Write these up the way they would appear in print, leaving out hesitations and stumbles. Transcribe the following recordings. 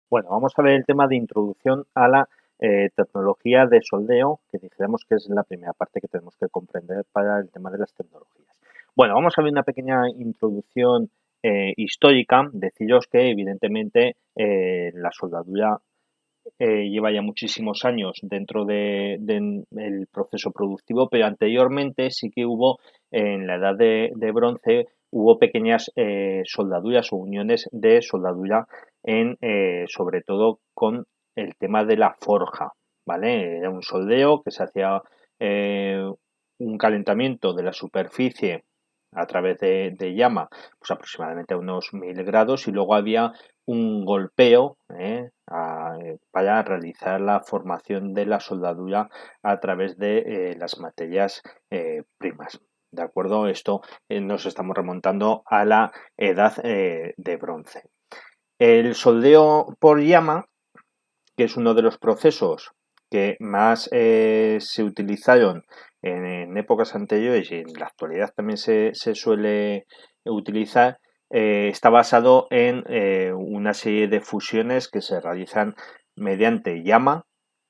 Bueno, vamos a ver el tema de introducción a la tecnología de soldeo, que dijéramos que es la primera parte que tenemos que comprender para el tema de las tecnologías. Bueno, vamos a ver una pequeña introducción histórica. Deciros que evidentemente la soldadura lleva ya muchísimos años dentro del proceso productivo, pero anteriormente sí que hubo, en la edad de bronce, hubo pequeñas soldaduras o uniones de soldadura sobre todo con el tema de la forja, ¿vale? Era un soldeo que se hacía eh, un calentamiento de la superficie a través de llama, pues aproximadamente a unos 1000 grados, y luego había un golpeo para realizar la formación de la soldadura a través de las materias primas. ¿De acuerdo? Esto nos estamos remontando a la edad de bronce. El soldeo por llama, que es uno de los procesos que más se utilizaron en épocas anteriores y en la actualidad también se suele utilizar, está basado en una serie de fusiones que se realizan mediante llama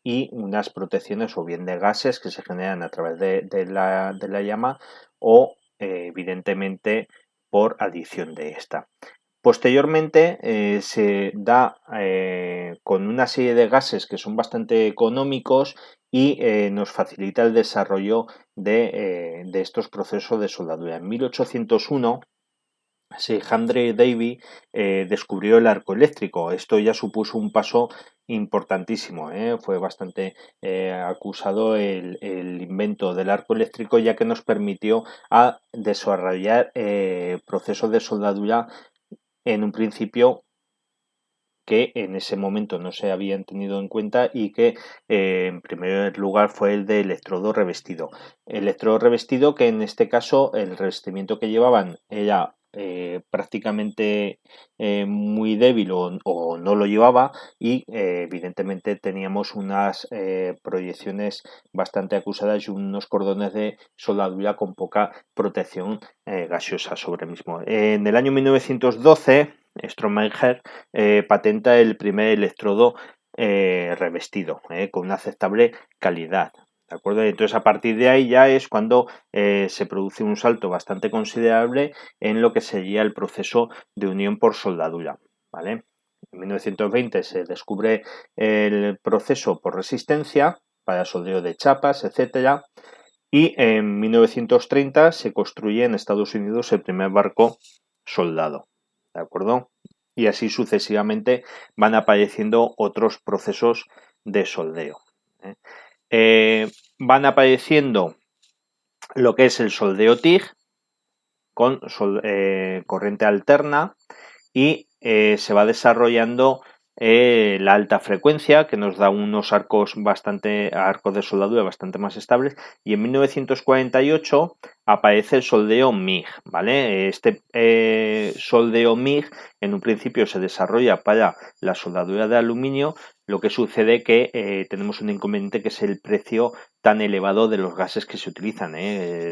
y unas protecciones o bien de gases que se generan a través de la llama o evidentemente por adición de esta. Posteriormente se da con una serie de gases que son bastante económicos y nos facilita el desarrollo de estos procesos de soldadura. En 1801, Sir Humphry Davy descubrió el arco eléctrico. Esto ya supuso un paso importantísimo. Fue bastante acusado el invento del arco eléctrico, ya que nos permitió desarrollar procesos de soldadura en un principio que en ese momento no se habían tenido en cuenta y que en primer lugar fue el de electrodo revestido. Electrodo revestido, que en este caso el revestimiento que llevaban era prácticamente muy débil o no lo llevaba, y evidentemente teníamos unas proyecciones bastante acusadas y unos cordones de soldadura con poca protección gaseosa sobre el mismo. En el año 1912 Stromager patenta el primer electrodo revestido con una aceptable calidad. ¿De acuerdo? Entonces, a partir de ahí ya es cuando se produce un salto bastante considerable en lo que sería el proceso de unión por soldadura. ¿Vale? En 1920 se descubre el proceso por resistencia para soldeo de chapas, etcétera, y en 1930 se construye en Estados Unidos el primer barco soldado. ¿De acuerdo? Y así sucesivamente van apareciendo otros procesos de soldeo. ¿eh? Van apareciendo lo que es el soldeo TIG con corriente alterna, y se va desarrollando la alta frecuencia, que nos da unos arcos de soldadura bastante más estables, y en 1948 aparece el soldeo MIG, ¿vale? Este soldeo MIG en un principio se desarrolla para la soldadura de aluminio. Lo que sucede que tenemos un inconveniente, que es el precio tan elevado de los gases que se utilizan.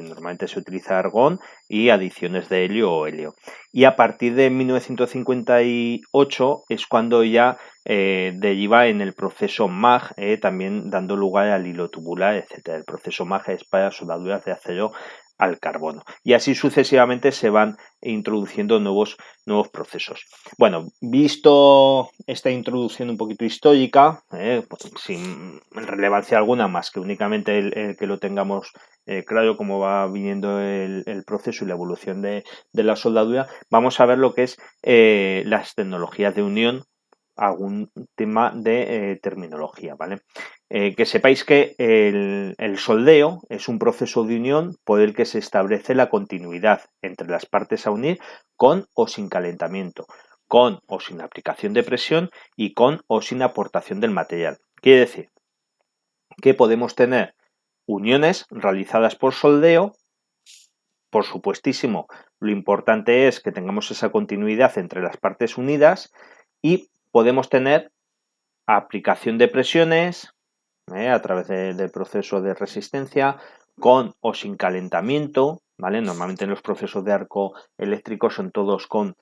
Normalmente se utiliza argón y adiciones de helio o helio. Y a partir de 1958 es cuando ya deriva en el proceso MAG, también dando lugar al hilo tubular, etcétera. El proceso MAG es para soldaduras de acero al carbono. Y así sucesivamente se van introduciendo nuevos procesos. Bueno, visto esta introducción un poquito histórica, sin relevancia alguna más que únicamente el que lo tengamos claro cómo va viniendo el proceso y la evolución de la soldadura, vamos a ver lo que es las tecnologías de unión, algún tema de terminología, ¿vale? Que sepáis que el soldeo es un proceso de unión por el que se establece la continuidad entre las partes a unir con o sin calentamiento, con o sin aplicación de presión y con o sin aportación del material. Quiere decir que podemos tener uniones realizadas por soldeo. Por supuestísimo, lo importante es que tengamos esa continuidad entre las partes unidas, y podemos tener aplicación de presiones a través del proceso de resistencia, con o sin calentamiento, ¿vale? Normalmente en los procesos de arco eléctrico son todos con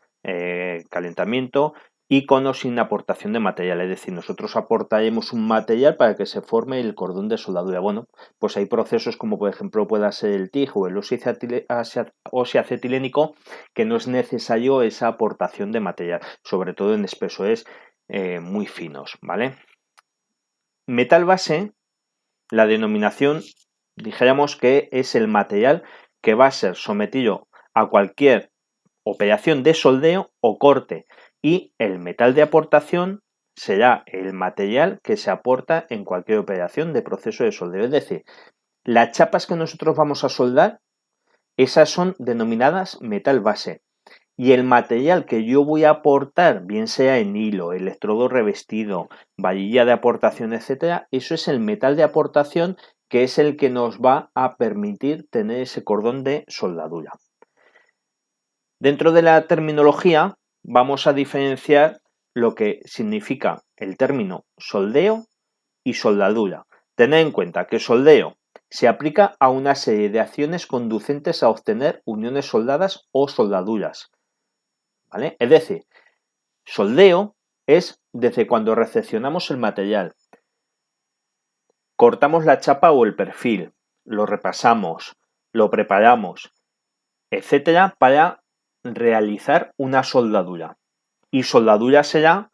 calentamiento, y con o sin aportación de material, es decir, nosotros aportaremos un material para que se forme el cordón de soldadura. Bueno, pues hay procesos como por ejemplo pueda ser el TIG o el oxiacetilénico que no es necesario esa aportación de material, sobre todo en espesores muy finos, ¿vale? Metal base, la denominación, dijéramos que es el material que va a ser sometido a cualquier operación de soldeo o corte, y el metal de aportación será el material que se aporta en cualquier operación de proceso de soldeo. Es decir, las chapas que nosotros vamos a soldar, esas son denominadas metal base. Y el material que yo voy a aportar, bien sea en hilo, electrodo revestido, varilla de aportación, etcétera, eso es el metal de aportación, que es el que nos va a permitir tener ese cordón de soldadura. Dentro de la terminología vamos a diferenciar lo que significa el término soldeo y soldadura. Tened en cuenta que soldeo se aplica a una serie de acciones conducentes a obtener uniones soldadas o soldaduras, ¿vale? Es decir, soldeo es desde cuando recepcionamos el material, cortamos la chapa o el perfil, lo repasamos, lo preparamos, etcétera, para realizar una soldadura. Y soldadura será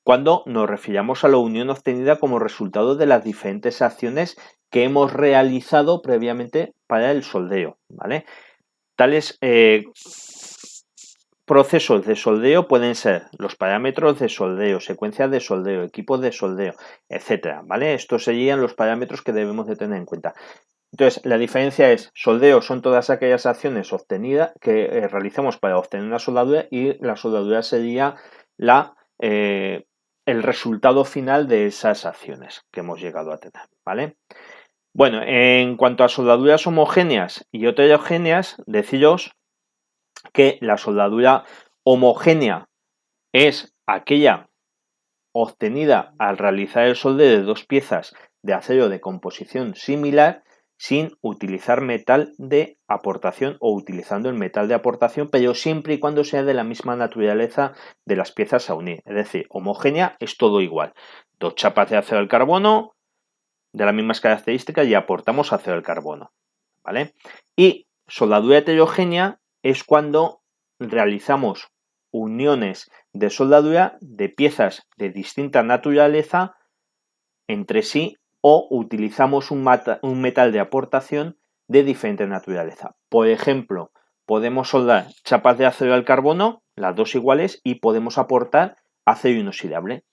cuando nos refiramos a la unión obtenida como resultado de las diferentes acciones que hemos realizado previamente para el soldeo, ¿vale? Tales procesos de soldeo pueden ser los parámetros de soldeo, secuencias de soldeo, equipos de soldeo, etcétera, ¿vale? Estos serían los parámetros que debemos de tener en cuenta. Entonces, la diferencia es, soldeo son todas aquellas acciones obtenidas que realizamos para obtener una soldadura, y la soldadura sería el resultado final de esas acciones que hemos llegado a tener, ¿vale? Bueno, en cuanto a soldaduras homogéneas y heterogéneas, deciros que la soldadura homogénea es aquella obtenida al realizar el soldeo de dos piezas de acero de composición similar sin utilizar metal de aportación o utilizando el metal de aportación, pero siempre y cuando sea de la misma naturaleza de las piezas a unir. Es decir, homogénea es todo igual. Dos chapas de acero al carbono de las mismas características y aportamos acero al carbono, ¿vale? Y soldadura heterogénea es cuando realizamos uniones de soldadura de piezas de distinta naturaleza entre sí, o utilizamos un metal de aportación de diferente naturaleza. Por ejemplo, podemos soldar chapas de acero al carbono, las dos iguales, y podemos aportar acero inoxidable.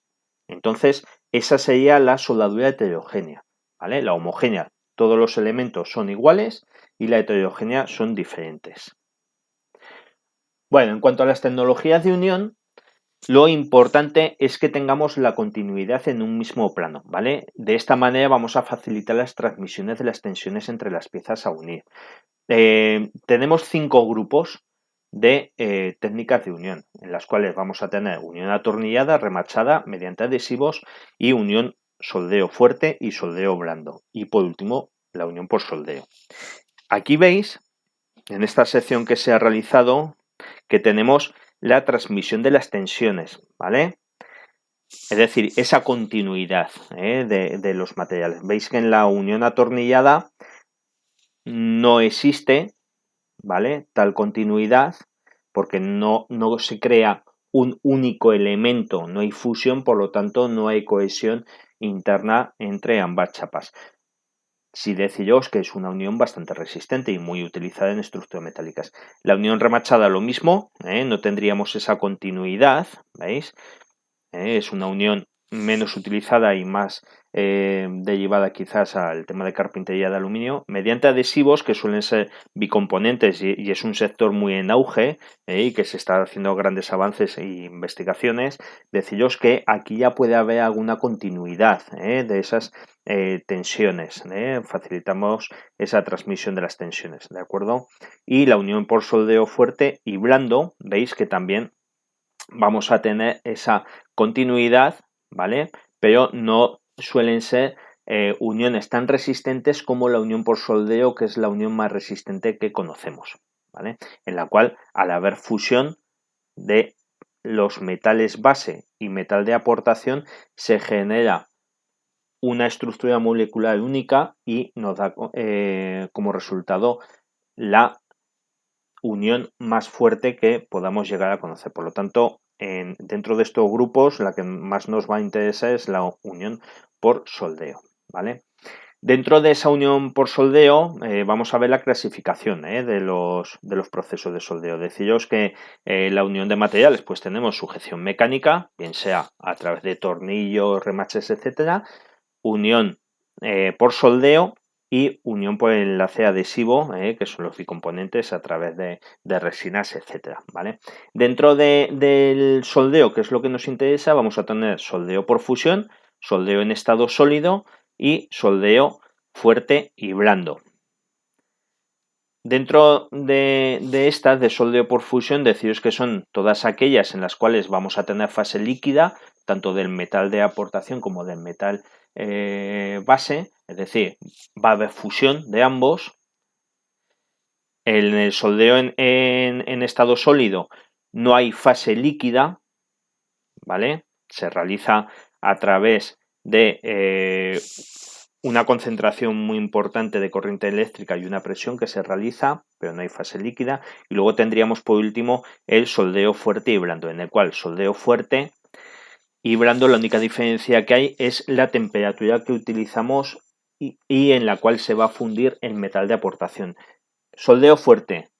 Entonces, esa sería la soldadura heterogénea, ¿vale? La homogénea, todos los elementos son iguales, y la heterogénea son diferentes. Bueno, en cuanto a las tecnologías de unión, lo importante es que tengamos la continuidad en un mismo plano, ¿vale? De esta manera vamos a facilitar las transmisiones de las tensiones entre las piezas a unir. Tenemos 5 grupos de técnicas de unión, en las cuales vamos a tener unión atornillada, remachada, mediante adhesivos, y unión soldeo fuerte y soldeo blando. Y por último, la unión por soldeo. Aquí veis, en esta sección que se ha realizado, que tenemos la transmisión de las tensiones, ¿vale? Es decir, esa continuidad de los materiales. Veis que en la unión atornillada no existe, ¿vale?, tal continuidad, porque no se crea un único elemento, no hay fusión, por lo tanto no hay cohesión interna entre ambas chapas. Sí deciros que es una unión bastante resistente y muy utilizada en estructuras metálicas. La unión remachada lo mismo, no tendríamos esa continuidad, ¿veis? Es una unión menos utilizada y más derivada quizás al tema de carpintería de aluminio, mediante adhesivos que suelen ser bicomponentes, y es un sector muy en auge y que se está haciendo grandes avances e investigaciones. Deciros que aquí ya puede haber alguna continuidad de esas tensiones, facilitamos esa transmisión de las tensiones, ¿de acuerdo? Y la unión por soldeo fuerte y blando, veis que también vamos a tener esa continuidad, ¿vale? Pero no suelen ser uniones tan resistentes como la unión por soldeo, que es la unión más resistente que conocemos, ¿vale? En la cual, al haber fusión de los metales base y metal de aportación, se genera una estructura molecular única y nos da como resultado la unión más fuerte que podamos llegar a conocer. Por lo tanto, dentro de estos grupos, la que más nos va a interesar es la unión por soldeo, ¿vale? Dentro de esa unión por soldeo vamos a ver la clasificación de los procesos de soldeo. Deciros que la unión de materiales, pues tenemos sujeción mecánica, bien sea a través de tornillos, remaches, etcétera, unión por soldeo y unión por enlace adhesivo, que son los bicomponentes a través de resinas, etcétera, ¿vale? Dentro del soldeo, que es lo que nos interesa, vamos a tener soldeo por fusión, soldeo en estado sólido y soldeo fuerte y blando. Dentro de estas de soldeo por fusión, deciros que son todas aquellas en las cuales vamos a tener fase líquida, tanto del metal de aportación como del metal base, es decir, va a haber fusión de ambos. En el soldeo en estado sólido no hay fase líquida, ¿vale? Se realiza a través de una concentración muy importante de corriente eléctrica y una presión que se realiza, pero no hay fase líquida. Y luego tendríamos por último el soldeo fuerte y blando, en el cual soldeo fuerte y blando, la única diferencia que hay es la temperatura que utilizamos y en la cual se va a fundir el metal de aportación. Soldeo fuerte,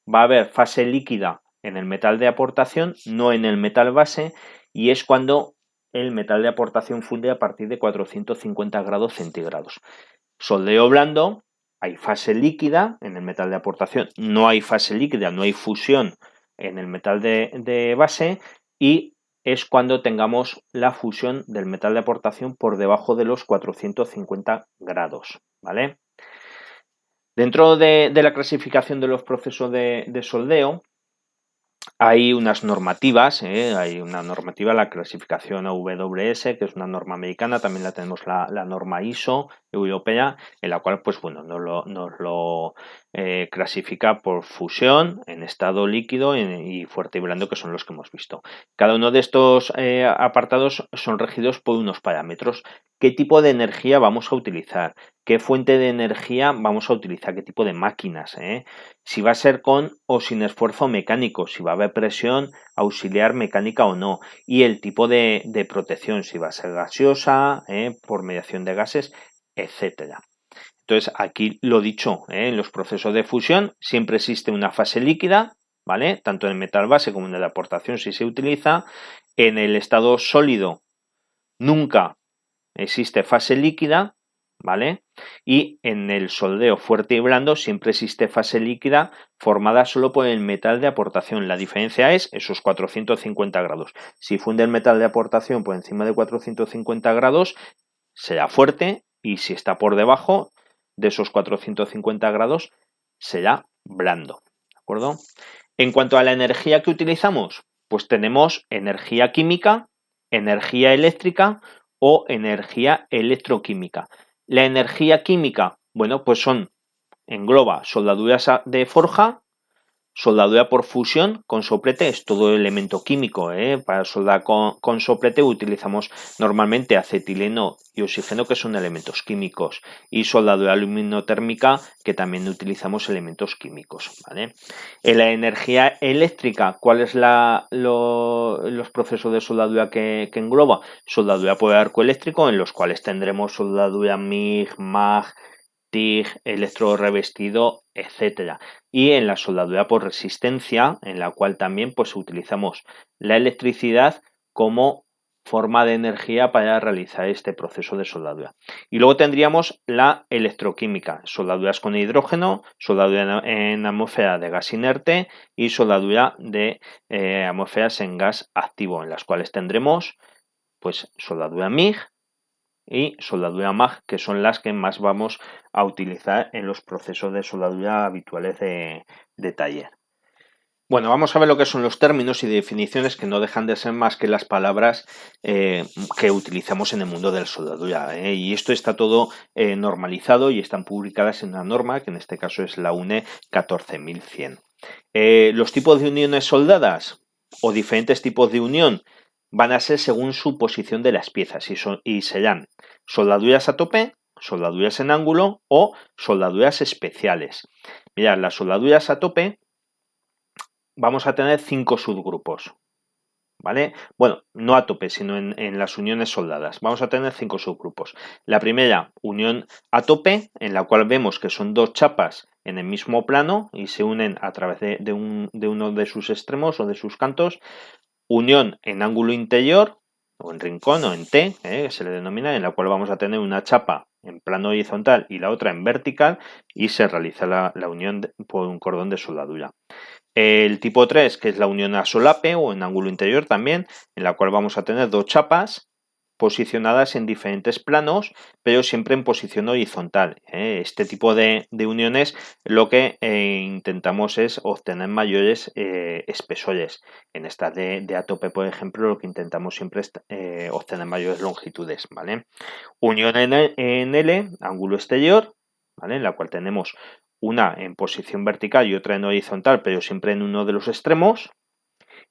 va a haber fase líquida en el metal de aportación, no en el metal base, y es cuando el metal de aportación funde a partir de 450 grados centígrados. Soldeo blando, hay fase líquida en el metal de aportación, no hay fase líquida, no hay fusión en el metal de base, y es cuando tengamos la fusión del metal de aportación por debajo de los 450 grados, ¿vale? Dentro de la clasificación de los procesos de soldeo, hay unas normativas, hay una normativa, la clasificación AWS, que es una norma americana, también la tenemos la norma ISO europea, en la cual pues bueno, nos lo clasifica por fusión, en estado líquido y fuerte y blando, que son los que hemos visto. Cada uno de estos apartados son regidos por unos parámetros. ¿Qué tipo de energía vamos a utilizar? ¿Qué fuente de energía vamos a utilizar? ¿Qué tipo de máquinas? Si va a ser con o sin esfuerzo mecánico, si va a haber presión auxiliar mecánica o no, y el tipo de protección, si va a ser gaseosa, por mediación de gases, etcétera. Entonces, aquí lo dicho, en los procesos de fusión siempre existe una fase líquida, ¿vale? Tanto en el metal base como en la aportación si se utiliza. En el estado sólido nunca existe fase líquida, ¿vale? Y en el soldeo fuerte y blando siempre existe fase líquida formada solo por el metal de aportación. La diferencia es esos 450 grados. Si funde el metal de aportación por encima de 450 grados, será fuerte, y si está por debajo de esos 450 grados, será blando, ¿de acuerdo? En cuanto a la energía que utilizamos, pues tenemos energía química, energía eléctrica o energía electroquímica. La energía química, bueno, pues engloba soldaduras de forja, soldadura por fusión con soplete, es todo elemento químico. Para soldar con soplete utilizamos normalmente acetileno y oxígeno, que son elementos químicos, y soldadura aluminotérmica, que también utilizamos elementos químicos, ¿vale? En la energía eléctrica, ¿cuáles los procesos de soldadura que engloba? Soldadura por arco eléctrico, en los cuales tendremos soldadura MIG, MAG, TIG, electrodo revestido, etcétera. Y en la soldadura por resistencia, en la cual también pues utilizamos la electricidad como forma de energía para realizar este proceso de soldadura. Y luego tendríamos la electroquímica, soldaduras con hidrógeno, soldadura en atmósfera de gas inerte y soldadura de atmósferas en gas activo, en las cuales tendremos pues soldadura MIG y soldadura MAG, que son las que más vamos a utilizar en los procesos de soldadura habituales de taller. Bueno, vamos a ver lo que son los términos y definiciones, que no dejan de ser más que las palabras que utilizamos en el mundo de la soldadura. Y esto está todo normalizado y están publicadas en una norma, que en este caso es la UNE 14100. Los tipos de uniones soldadas. o diferentes tipos de unión van a ser según su posición de las piezas y serán soldaduras a tope, soldaduras en ángulo o soldaduras especiales. Mirad, las soldaduras a tope vamos a tener 5 subgrupos, ¿vale? Bueno, no a tope, sino en las uniones soldadas. Vamos a tener 5 subgrupos. La primera, unión a tope, en la cual vemos que son 2 chapas en el mismo plano y se unen a través de uno de sus extremos o de sus cantos. Unión en ángulo interior, o en rincón o en T, se le denomina, en la cual vamos a tener una chapa en plano horizontal y la otra en vertical y se realiza la unión por un cordón de soldadura. El tipo 3, que es la unión a solape o en ángulo interior también, en la cual vamos a tener 2 chapas posicionadas en diferentes planos, pero siempre en posición horizontal. Este tipo de uniones lo que intentamos es obtener mayores espesores. En estas de a tope, por ejemplo, lo que intentamos siempre es obtener mayores longitudes, ¿vale? Unión en L, ángulo exterior, ¿vale? En la cual tenemos una en posición vertical y otra en horizontal, pero siempre en uno de los extremos.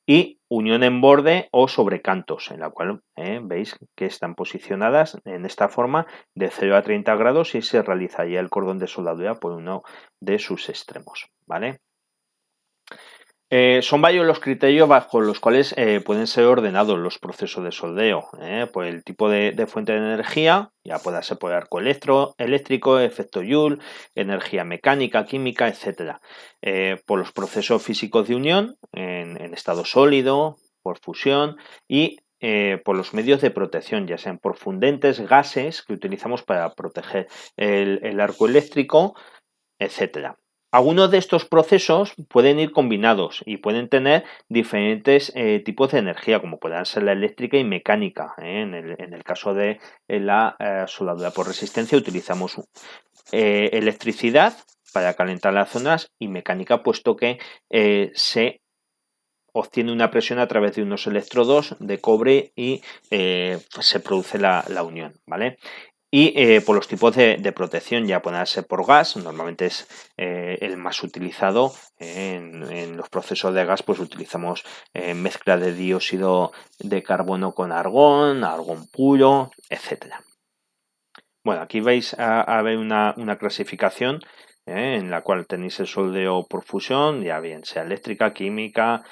Y unión en borde o sobre cantos, en la cual veis que están posicionadas en esta forma de 0 a 30 grados y se realizaría el cordón de soldadura por uno de sus extremos, ¿vale? Son varios los criterios bajo los cuales pueden ser ordenados los procesos de soldeo, por el tipo de fuente de energía, ya pueda ser por arco eléctrico, efecto Joule, energía mecánica, química, etc. Por los procesos físicos de unión en estado sólido, por fusión y por los medios de protección, ya sean por fundentes, gases que utilizamos para proteger el arco eléctrico, etcétera. Algunos de estos procesos pueden ir combinados y pueden tener diferentes tipos de energía, como puedan ser la eléctrica y mecánica. En el caso de la soldadura por resistencia utilizamos electricidad para calentar las zonas y mecánica, puesto que se obtiene una presión a través de unos electrodos de cobre y se produce la unión, ¿vale? Y por los tipos de protección, ya pueden ser por gas, normalmente es el más utilizado. En los procesos de gas pues utilizamos mezcla de dióxido de carbono con argón, argón puro, etcétera. Bueno, aquí vais a ver una clasificación en la cual tenéis el soldeo por fusión, ya bien sea eléctrica, química,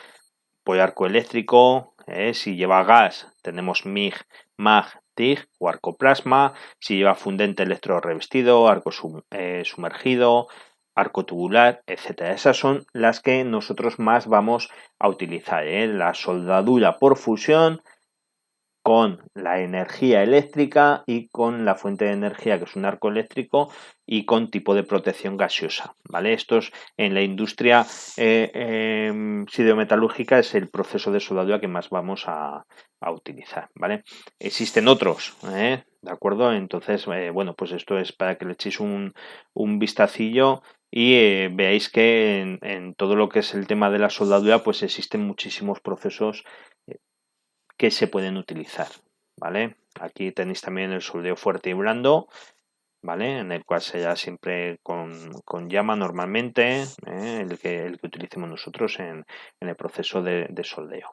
por arco eléctrico. Si lleva gas tenemos MIG, MAG, TIG o arco plasma. Si lleva fundente electrorrevestido, arco sumergido, arco tubular, etcétera. Esas son las que nosotros más vamos a utilizar. La soldadura por fusión con la energía eléctrica y con la fuente de energía, que es un arco eléctrico, y con tipo de protección gaseosa, ¿vale? Estos en la industria siderometalúrgica es el proceso de soldadura que más vamos a utilizar, ¿vale? Existen otros, ¿de acuerdo? Entonces, bueno, pues esto es para que le echéis un vistacillo y veáis que en todo lo que es el tema de la soldadura, pues existen muchísimos procesos que se pueden utilizar, ¿vale? Aquí tenéis también el soldeo fuerte y blando, ¿vale? En el cual será siempre con llama normalmente, el que utilicemos nosotros en el proceso de soldeo.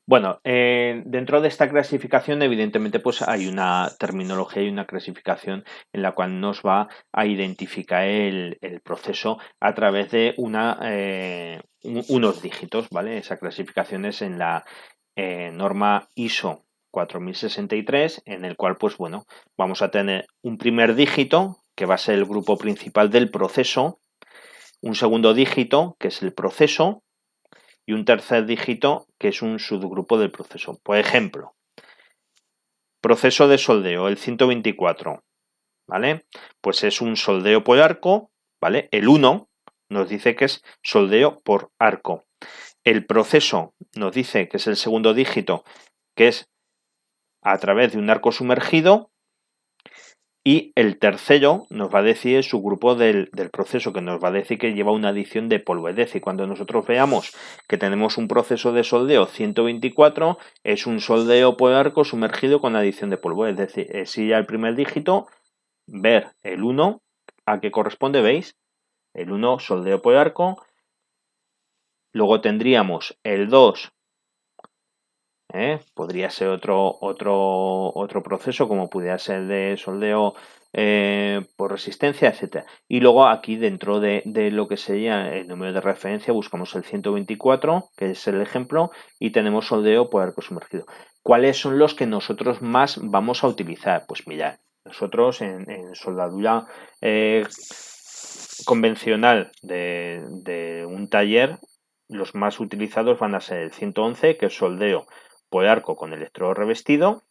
Bueno, dentro de esta clasificación, evidentemente, pues hay una terminología y una clasificación en la cual nos va a identificar el proceso a través de unos dígitos, ¿vale? Esa clasificación es en la norma ISO 4063, en el cual, pues bueno, vamos a tener un primer dígito, que va a ser el grupo principal del proceso, un segundo dígito, que es el proceso, y un tercer dígito, que es un subgrupo del proceso. Por ejemplo, proceso de soldeo, el 124, ¿vale? Pues es un soldeo por arco, ¿vale? El 1 nos dice que es soldeo por arco. El proceso nos dice que es el segundo dígito, que es a través de un arco sumergido. Y el tercero nos va a decir el subgrupo del proceso, que nos va a decir que lleva una adición de polvo. Es decir, cuando nosotros veamos que tenemos un proceso de soldeo 124, es un soldeo por arco sumergido con adición de polvo. Es decir, es ir al primer dígito, ver el 1, a qué corresponde, ¿veis? El 1 soldeo por arco, Luego tendríamos el 2, podría ser otro proceso, como pudiera ser de soldeo por resistencia, etcétera. Y luego aquí dentro de lo que sería el número de referencia buscamos el 124, que es el ejemplo, y tenemos soldeo por arco sumergido. ¿Cuáles son los que nosotros más vamos a utilizar? Pues mirad, nosotros en soldadura convencional de un taller, los más utilizados van a ser el 111, que es soldeo por arco con electrodo revestido.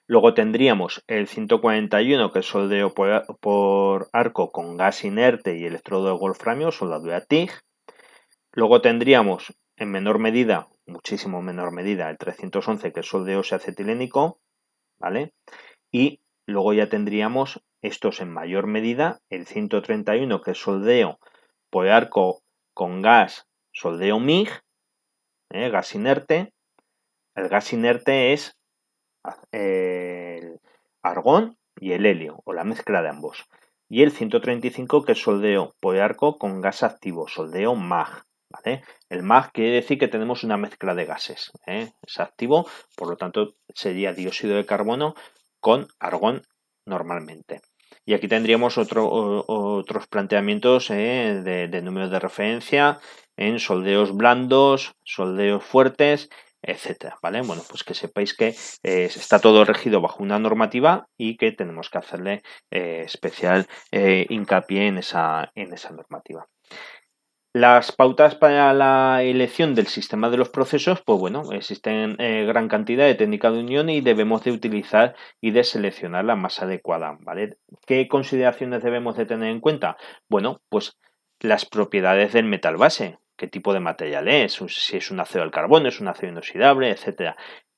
Luego tendríamos el 141, que es soldeo por arco con gas inerte y electrodo de wolframio, soldadura TIG. Luego tendríamos en menor medida, muchísimo menor medida, el 311, que es soldeo acetilínico, ¿vale? Y luego ya tendríamos estos en mayor medida, el 131, que es soldeo por arco con gas, soldeo MIG, gas inerte. El gas inerte es el argón y el helio, o la mezcla de ambos. Y el 135, que es soldeo por arco con gas activo, soldeo MAG. ¿Vale? El MAG quiere decir que tenemos una mezcla de gases. Es activo, por lo tanto sería dióxido de carbono con argón normalmente. Y aquí tendríamos otros planteamientos de números de referencia en soldeos blandos, soldeos fuertes, etcétera, ¿vale? Bueno, pues que sepáis que está todo regido bajo una normativa y que tenemos que hacerle especial hincapié en esa normativa. Las pautas para la elección del sistema de los procesos, pues bueno, existen gran cantidad de técnicas de unión y debemos de utilizar y de seleccionar la más adecuada, ¿vale? ¿Qué consideraciones debemos de tener en cuenta? Bueno, pues las propiedades del metal base, qué tipo de material es, si es un acero al carbono, es un acero inoxidable, etcétera.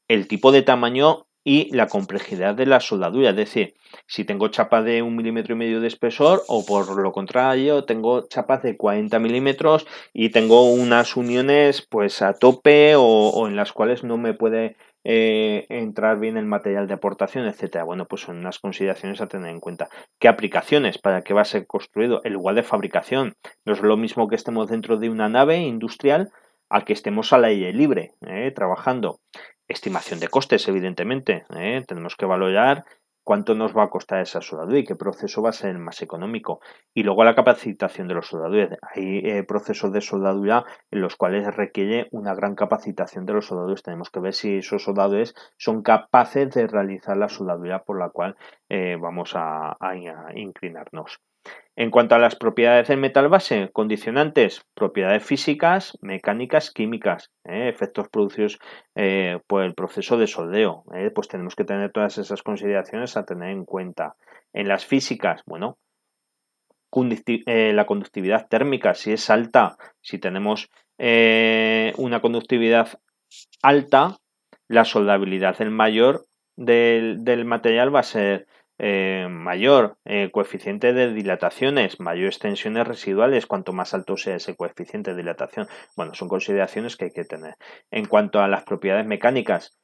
El tipo de tamaño y la complejidad de la soldadura, es decir, si tengo chapas de 1,5 milímetros de espesor o por lo contrario tengo chapas de 40 milímetros y tengo unas uniones pues a tope o en las cuales no me puede entrar bien el material de aportación, etcétera. Bueno, pues son unas consideraciones a tener en cuenta. ¿Qué aplicaciones? ¿Para qué va a ser construido? El lugar de fabricación. No es lo mismo que estemos dentro de una nave industrial a que estemos al aire libre, trabajando. Estimación de costes, evidentemente. Tenemos que valorar cuánto nos va a costar esa soldadura y qué proceso va a ser el más económico. Y luego la capacitación de los soldadores. Hay procesos de soldadura en los cuales requiere una gran capacitación de los soldadores. Tenemos que ver si esos soldadores son capaces de realizar la soldadura por la cual vamos a inclinarnos. En cuanto a las propiedades del metal base, condicionantes, propiedades físicas, mecánicas, químicas, efectos producidos por el proceso de soldeo, pues tenemos que tener todas esas consideraciones a tener en cuenta. En las físicas, bueno, la conductividad térmica, si es alta, si tenemos una conductividad alta, la soldabilidad del material va a ser mayor, coeficiente de dilataciones, mayores tensiones residuales, cuanto más alto sea ese coeficiente de dilatación. Bueno, son consideraciones que hay que tener. En cuanto a las propiedades mecánicas,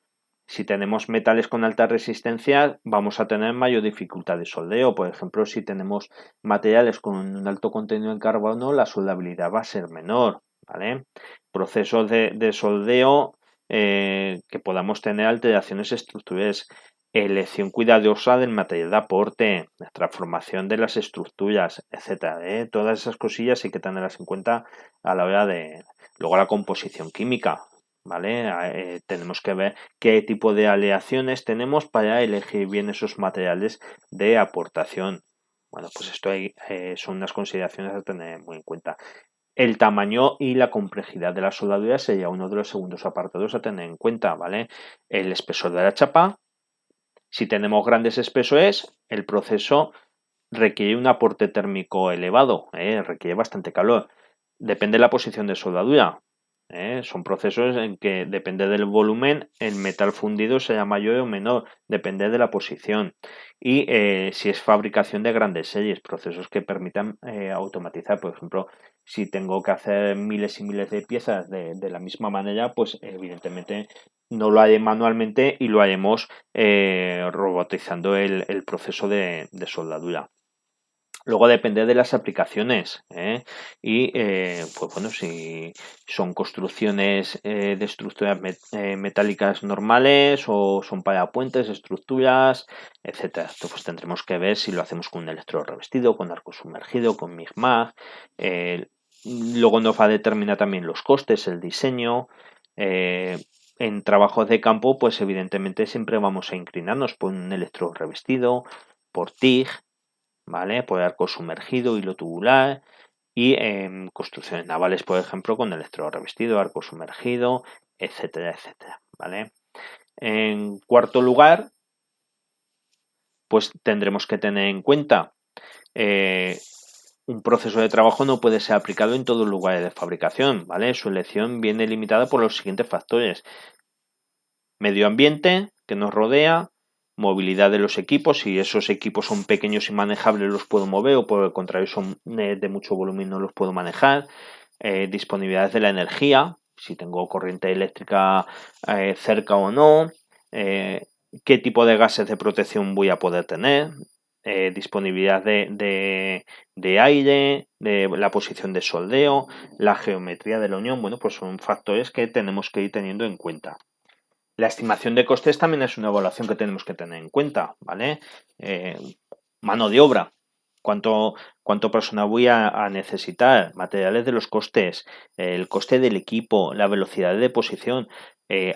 si tenemos metales con alta resistencia, vamos a tener mayor dificultad de soldeo. Por ejemplo, si tenemos materiales con un alto contenido en carbono, la soldabilidad va a ser menor, ¿vale? Procesos de soldeo que podamos tener alteraciones estructurales, elección cuidadosa del material de aporte, la transformación de las estructuras, etcétera. Todas esas cosillas hay que tenerlas en cuenta a la hora de... Luego la composición química, ¿vale? Tenemos que ver qué tipo de aleaciones tenemos para elegir bien esos materiales de aportación. Bueno, pues esto son unas consideraciones a tener muy en cuenta. El tamaño y la complejidad de la soldadura sería uno de los segundos apartados a tener en cuenta, ¿vale? El espesor de la chapa. Si tenemos grandes espesores, el proceso requiere un aporte térmico elevado, requiere bastante calor. Depende de la posición de soldadura. Son procesos en que depende del volumen, el metal fundido será mayor o menor, depende de la posición. Y si es fabricación de grandes series, procesos que permitan automatizar. Por ejemplo, si tengo que hacer miles y miles de piezas de la misma manera, pues evidentemente no lo haré manualmente y lo haremos robotizando el proceso de soldadura. Luego depende de las aplicaciones, ¿eh? Y pues bueno, si son construcciones de estructuras metálicas normales o son para puentes, estructuras, etcétera. Esto pues tendremos que ver si lo hacemos con un electrodo revestido, con arco sumergido, con MIG-MAG. Luego nos va a determinar también los costes, el diseño. En trabajos de campo, pues evidentemente siempre vamos a inclinarnos por un electrodo revestido, por TIG, ¿vale? Por arco sumergido, hilo tubular y en construcciones navales, por ejemplo, con electrodo revestido, arco sumergido, etcétera, etcétera, ¿vale? En cuarto lugar, pues tendremos que tener en cuenta un proceso de trabajo no puede ser aplicado en todos los lugares de fabricación, ¿vale? Su elección viene limitada por los siguientes factores: medio ambiente que nos rodea, movilidad de los equipos, si esos equipos son pequeños y manejables los puedo mover, o por el contrario son de mucho volumen no los puedo manejar, disponibilidad de la energía, si tengo corriente eléctrica cerca o no, qué tipo de gases de protección voy a poder tener, disponibilidad de aire, de la posición de soldeo, la geometría de la unión. Bueno, pues son factores que tenemos que ir teniendo en cuenta. La estimación de costes también es una evaluación que tenemos que tener en cuenta, ¿vale? Mano de obra. ¿Cuánto personal voy a necesitar? Materiales de los costes, el coste del equipo, la velocidad de deposición.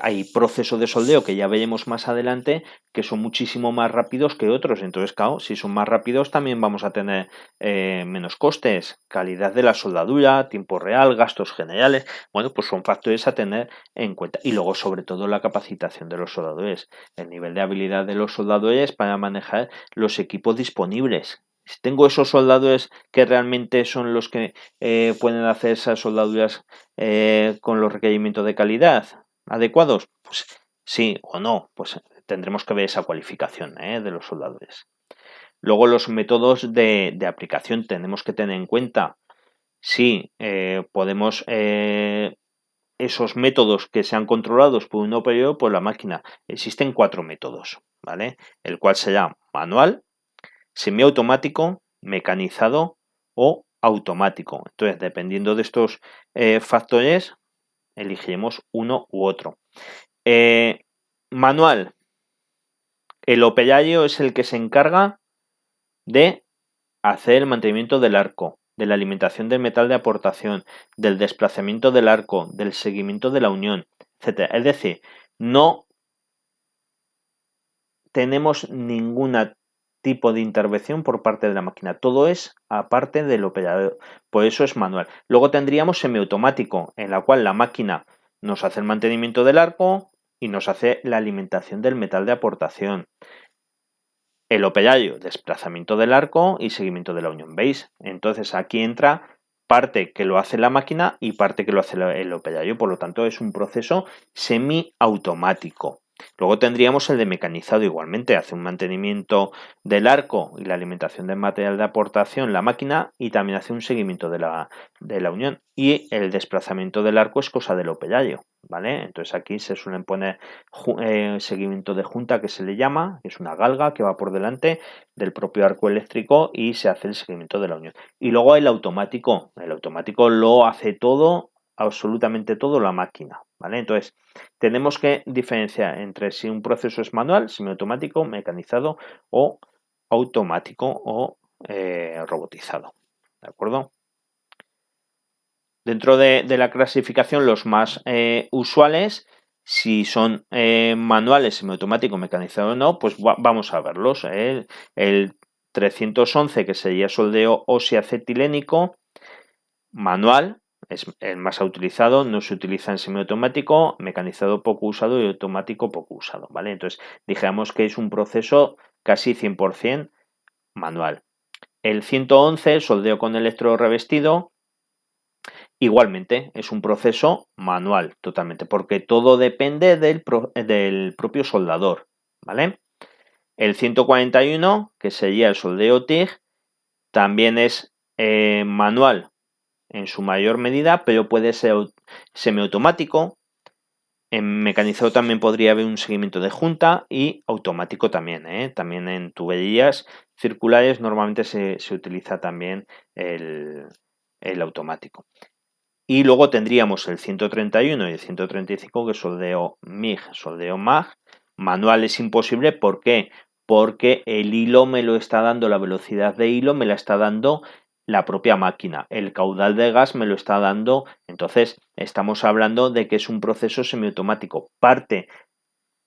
Hay procesos de soldeo que ya veremos más adelante que son muchísimo más rápidos que otros. Entonces, claro, si son más rápidos también vamos a tener menos costes. Calidad de la soldadura, tiempo real, gastos generales. Bueno, pues son factores a tener en cuenta. Y luego, sobre todo, la capacitación de los soldadores, el nivel de habilidad de los soldadores para manejar los equipos disponibles. Si tengo esos soldadores que realmente son los que pueden hacer esas soldaduras con los requerimientos de calidad adecuados, pues sí o no, pues tendremos que ver esa cualificación de los soldadores. Luego, los métodos de aplicación tenemos que tener en cuenta si podemos esos métodos que sean controlados por un operador por la máquina. Existen 4 métodos, ¿vale? El cual será manual, semiautomático, mecanizado o automático. Entonces, dependiendo de estos factores, elegiremos uno u otro. Manual. El operario es el que se encarga de hacer el mantenimiento del arco, de la alimentación del metal de aportación, del desplazamiento del arco, del seguimiento de la unión, etc. Es decir, no tenemos ningún tipo de intervención por parte de la máquina. Todo es aparte del operador. Por eso es manual. Luego tendríamos semiautomático, en la cual la máquina nos hace el mantenimiento del arco y nos hace la alimentación del metal de aportación. El operario, desplazamiento del arco y seguimiento de la unión. ¿Veis? Entonces aquí entra parte que lo hace la máquina y parte que lo hace el operario. Por lo tanto, es un proceso semiautomático. Luego tendríamos el de mecanizado igualmente, hace un mantenimiento del arco y la alimentación del material de aportación la máquina y también hace un seguimiento de la unión. Y el desplazamiento del arco es cosa del operario, ¿vale? Entonces aquí se suelen poner seguimiento de junta, que se le llama, que es una galga que va por delante del propio arco eléctrico y se hace el seguimiento de la unión. Y luego el automático lo hace todo, absolutamente todo, la máquina, ¿vale? Entonces tenemos que diferenciar entre si un proceso es manual, semiautomático, mecanizado o automático o robotizado, ¿de acuerdo? Dentro de la clasificación, los más usuales, si son manuales, semiautomático, mecanizado o no, pues vamos a verlos. El 311, que sería soldeo óseo-acetileno, manual, es el más utilizado, no se utiliza en semiautomático, mecanizado poco usado y automático poco usado, ¿vale? Entonces, dijéramos que es un proceso casi 100% manual. El 111, soldeo con electrodo revestido, igualmente es un proceso manual totalmente, porque todo depende del propio soldador, ¿vale? El 141, que sería el soldeo TIG, también es manual en su mayor medida, pero puede ser semiautomático, En mecanizado también podría haber un seguimiento de junta y automático también, ¿eh? También en tuberías circulares normalmente se utiliza también el automático. Y luego tendríamos el 131 y el 135, que es soldeo MIG, soldeo MAG. Manual es imposible, ¿por qué? Porque el hilo me lo está dando, la velocidad de hilo me la está dando la propia máquina, el caudal de gas me lo está dando, entonces estamos hablando de que es un proceso semiautomático. Parte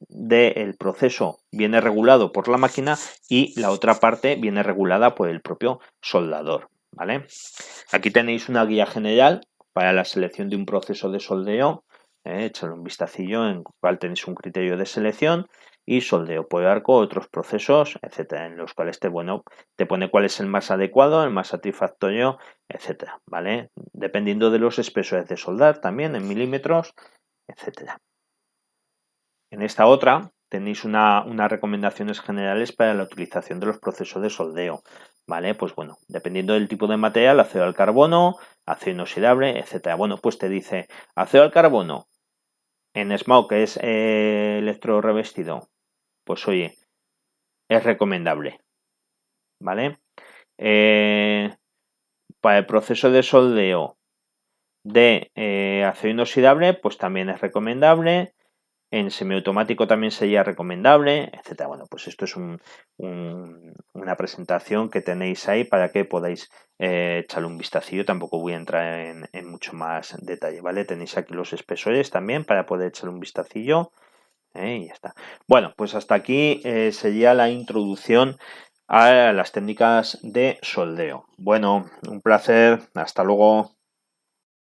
del proceso viene regulado por la máquina y la otra parte viene regulada por el propio soldador, ¿vale? Aquí tenéis una guía general para la selección de un proceso de soldeo, échale un vistacillo en cual tenéis un criterio de selección y soldeo por arco, otros procesos, etcétera, en los cuales te pone cuál es el más adecuado, el más satisfactorio, etcétera, ¿vale? Dependiendo de los espesores de soldar también en milímetros, etcétera. En esta otra tenéis unas recomendaciones generales para la utilización de los procesos de soldeo, ¿vale? Pues bueno, dependiendo del tipo de material, acero al carbono, acero inoxidable, etcétera. Bueno, pues te dice acero al carbono en SMAO, que es electrorevestido, pues oye, es recomendable, ¿vale? Para el proceso de soldeo de acero inoxidable, pues también es recomendable. En semiautomático también sería recomendable, etcétera. Bueno, pues esto es una presentación que tenéis ahí para que podáis echarle un vistacillo. Tampoco voy a entrar en mucho más detalle, ¿vale? Tenéis aquí los espesores también para poder echarle un vistacillo. Y ya está. Bueno, pues hasta aquí sería la introducción a las técnicas de soldeo. Bueno, un placer. Hasta luego.